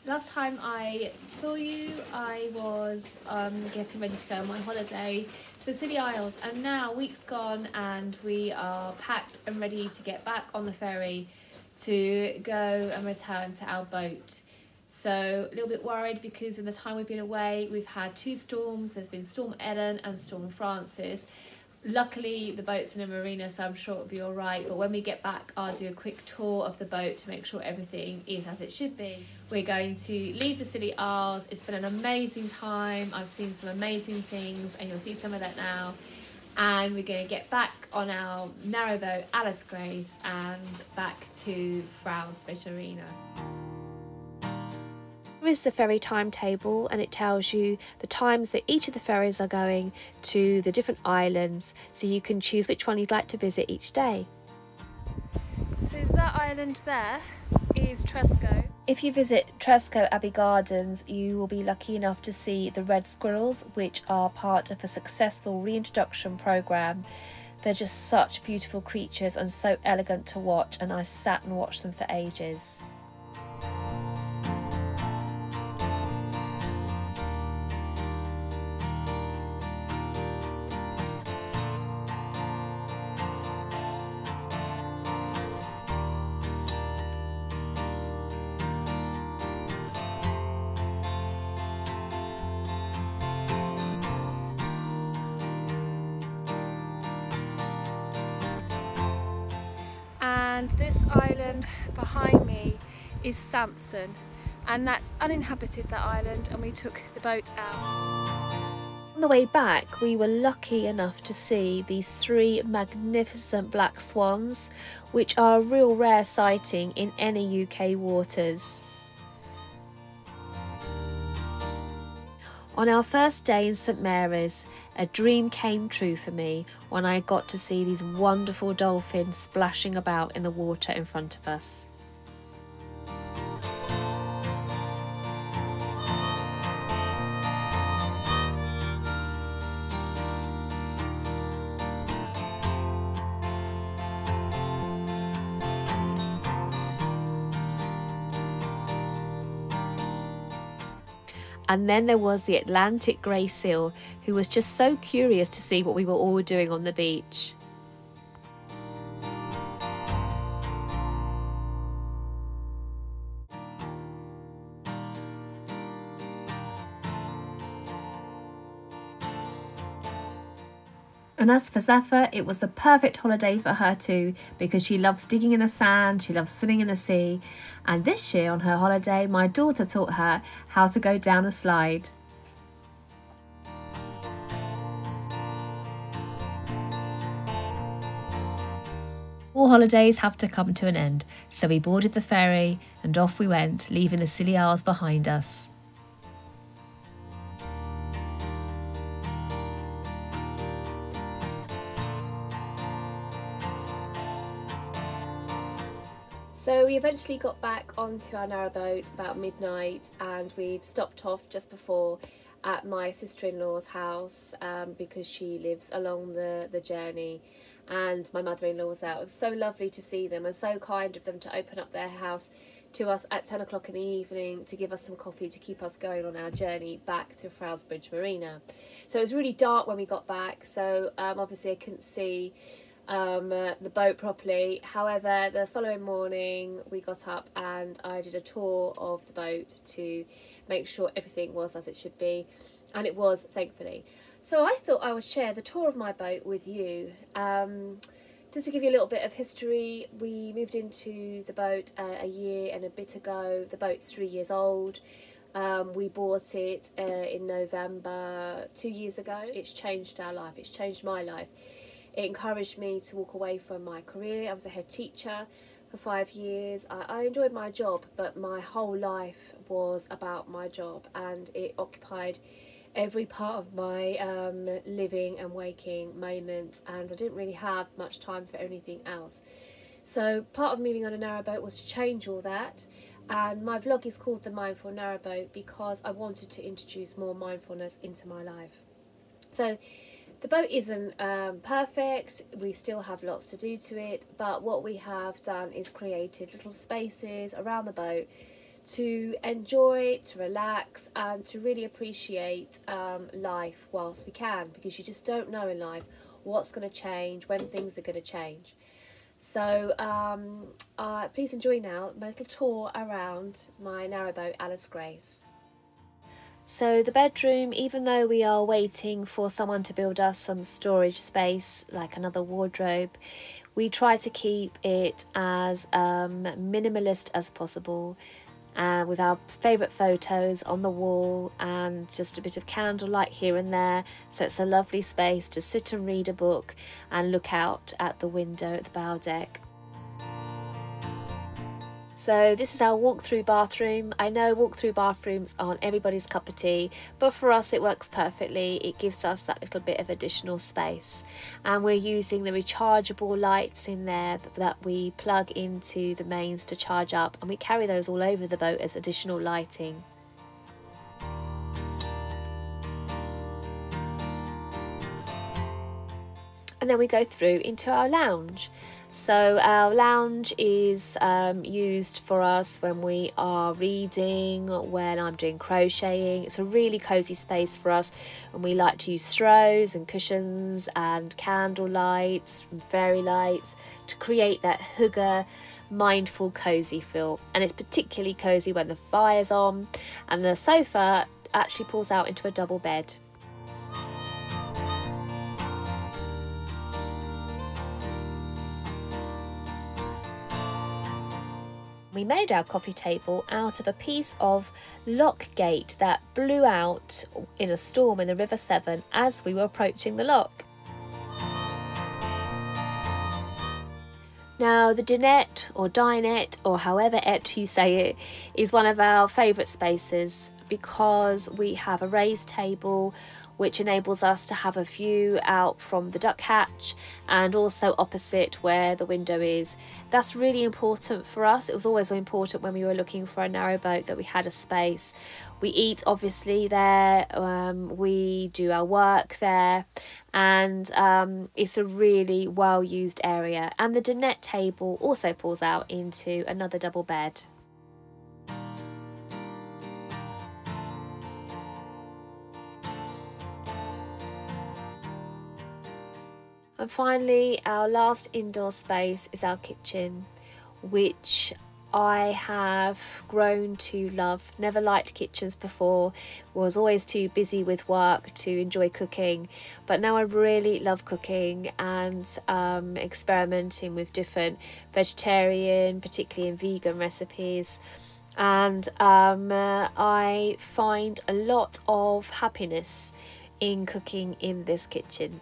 Last time I saw you, I was getting ready to go on my holiday to the Scilly Isles, and now week's gone and we are packed and ready to get back on the ferry to go and return to our boat. So a little bit worried because in the time we've been away, we've had two storms. There's been Storm Ellen and Storm Francis. Luckily, the boat's in a marina, so I'm sure it'll be all right. But when we get back, I'll do a quick tour of the boat to make sure everything is as it should be. We're going to leave the Scilly Isles. It's been an amazing time. I've seen some amazing things, and you'll see some of that now. And we're going to get back on our narrowboat, Alice Grace, and back to Frouds Bridge Marina. Here is the ferry timetable, and it tells you the times that each of the ferries are going to the different islands, so you can choose which one you'd like to visit each day. So that island there is Tresco. If you visit Tresco Abbey Gardens, you will be lucky enough to see the red squirrels, which are part of a successful reintroduction programme. They're just such beautiful creatures and so elegant to watch, and I sat and watched them for ages. And this island behind me is Samson, and that's uninhabited, that island, and we took the boat out. On the way back, we were lucky enough to see these three magnificent black swans, which are a real rare sighting in any UK waters. On our first day in St Mary's, a dream came true for me when I got to see these wonderful dolphins splashing about in the water in front of us. And then there was the Atlantic grey seal, who was just so curious to see what we were all doing on the beach. And as for Zephyr, it was the perfect holiday for her too, because she loves digging in the sand, she loves swimming in the sea, and this year on her holiday my daughter taught her how to go down a slide. All holidays have to come to an end, so we boarded the ferry and off we went, leaving the Scilly Isles behind us. So we eventually got back onto our narrowboat about midnight, and we'd stopped off just before at my sister-in-law's house because she lives along the journey, and my mother-in-law was out. It was so lovely to see them and so kind of them to open up their house to us at 10 o'clock in the evening to give us some coffee to keep us going on our journey back to Frouds Bridge Marina. So it was really dark when we got back, so obviously I couldn't see the boat properly. However, the following morning we got up and I did a tour of the boat to make sure everything was as it should be, and it was, thankfully. So I thought I would share the tour of my boat with you. Just to give you a little bit of history, we moved into the boat a year and a bit ago. The boat's 3 years old. We bought it in November 2 years ago. It's changed our life, it's changed my life. It encouraged me to walk away from my career. I was a head teacher for 5 years. I enjoyed my job, but my whole life was about my job, and it occupied every part of my living and waking moments, and I didn't really have much time for anything else. So part of moving on a narrowboat was to change all that, and my vlog is called the Mindful Narrowboat because I wanted to introduce more mindfulness into my life. So the boat isn't perfect, we still have lots to do to it, but what we have done is created little spaces around the boat to enjoy, to relax, and to really appreciate life whilst we can, because you just don't know in life what's going to change, when things are going to change. So please enjoy now my little tour around my narrowboat Alice Grace. So the bedroom, even though we are waiting for someone to build us some storage space, like another wardrobe, we try to keep it as minimalist as possible, with our favourite photos on the wall and just a bit of candlelight here and there, so it's a lovely space to sit and read a book and look out at the window at the bow deck. So this is our walk-through bathroom. I know walk-through bathrooms aren't everybody's cup of tea, but for us it works perfectly. It gives us that little bit of additional space. And we're using the rechargeable lights in there that we plug into the mains to charge up, and we carry those all over the boat as additional lighting. And then we go through into our lounge. So our lounge is used for us when we are reading, when I'm doing crocheting. It's a really cosy space for us, and we like to use throws and cushions and candle lights and fairy lights to create that hygge, mindful, cosy feel. And it's particularly cosy when the fire's on and the sofa actually pulls out into a double bed. We made our coffee table out of a piece of lock gate that blew out in a storm in the River Severn as we were approaching the lock. Now the Dinette or Dinette, or however you say it, is one of our favourite spaces because we have a raised table which enables us to have a view out from the duck hatch and also opposite where the window is. That's really important for us. It was always important when we were looking for a narrowboat that we had a space. We eat obviously there, we do our work there, and it's a really well used area. And the Dinette table also pulls out into another double bed. And finally, our last indoor space is our kitchen, which I have grown to love. Never liked kitchens before, was always too busy with work to enjoy cooking, but now I really love cooking and experimenting with different vegetarian, particularly and vegan recipes. And I find a lot of happiness in cooking in this kitchen.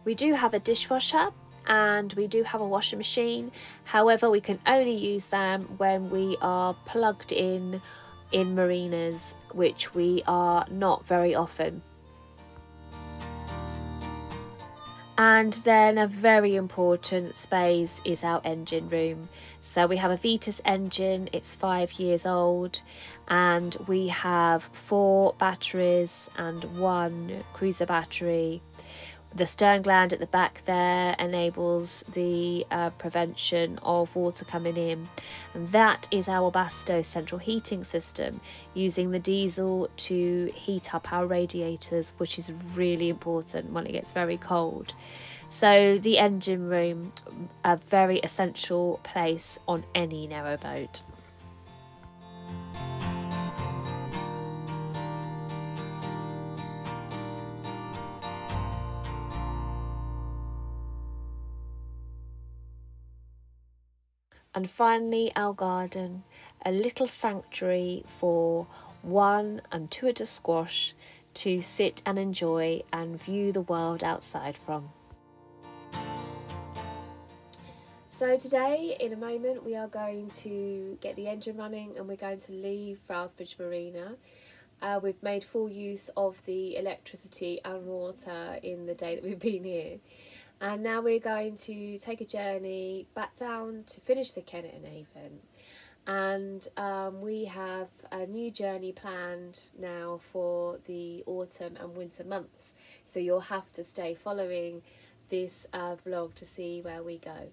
We do have a dishwasher and we do have a washing machine. However, we can only use them when we are plugged in marinas, which we are not very often. And then a very important space is our engine room. So we have a Vetus engine, it's 5 years old, and we have 4 batteries and 1 cruiser battery. The stern gland at the back there enables the prevention of water coming in, and that is our Basto central heating system, using the diesel to heat up our radiators, which is really important when it gets very cold. So the engine room, a very essential place on any narrowboat. And finally, our garden, a little sanctuary for 1 and 2 at a squash to sit and enjoy and view the world outside from. So today, in a moment, we are going to get the engine running and we're going to leave Frouds Bridge Marina. We've made full use of the electricity and water in the day that we've been here. And now we're going to take a journey back down to finish the Kennet and Avon. And we have a new journey planned now for the autumn and winter months. So you'll have to stay following this vlog to see where we go.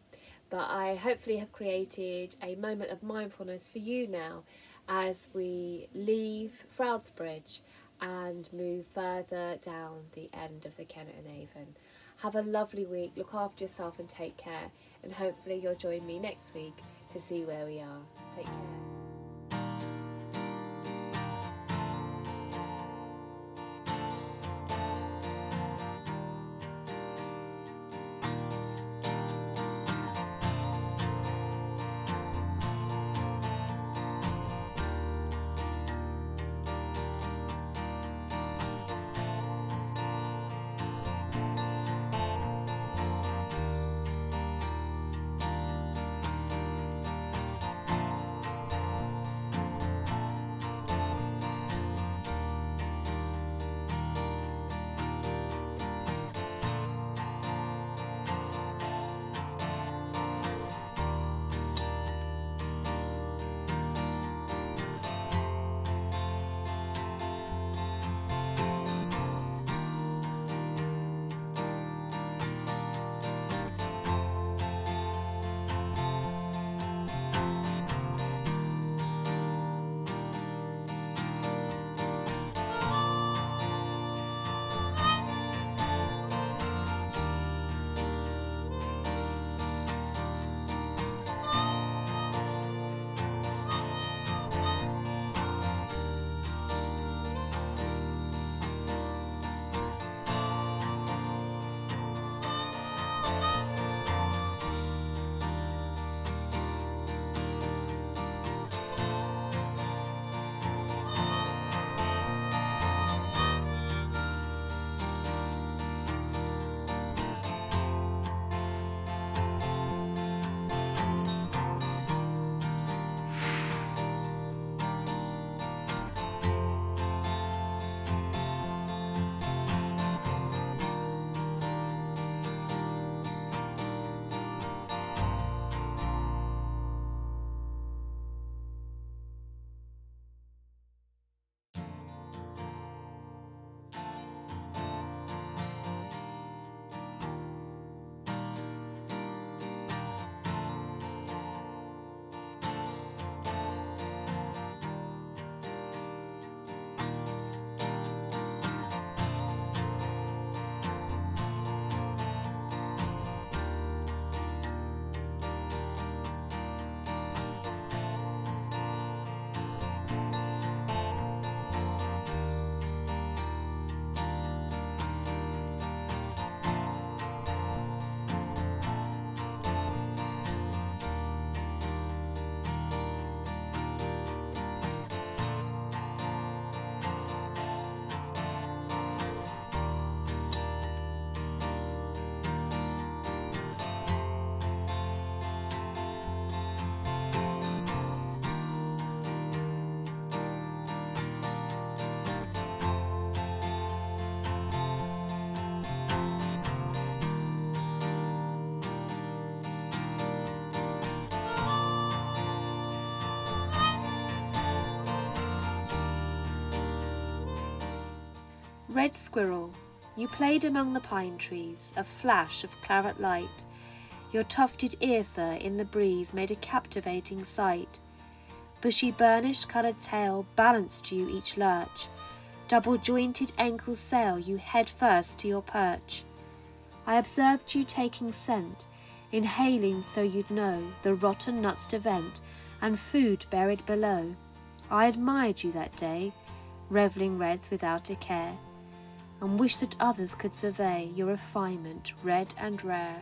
But I hopefully have created a moment of mindfulness for you now as we leave Frouds Bridge and move further down the end of the Kennet and Avon. Have a lovely week, look after yourself and take care, and hopefully you'll join me next week to see where we are. Take care. Red squirrel, you played among the pine trees, a flash of claret light. Your tufted ear fur in the breeze made a captivating sight. Bushy burnished coloured tail balanced you each lurch. Double-jointed ankles sail you head first to your perch. I observed you taking scent, inhaling so you'd know the rotten nuts to vent and food buried below. I admired you that day, revelling reds without a care, and wished that others could survey your refinement red and rare.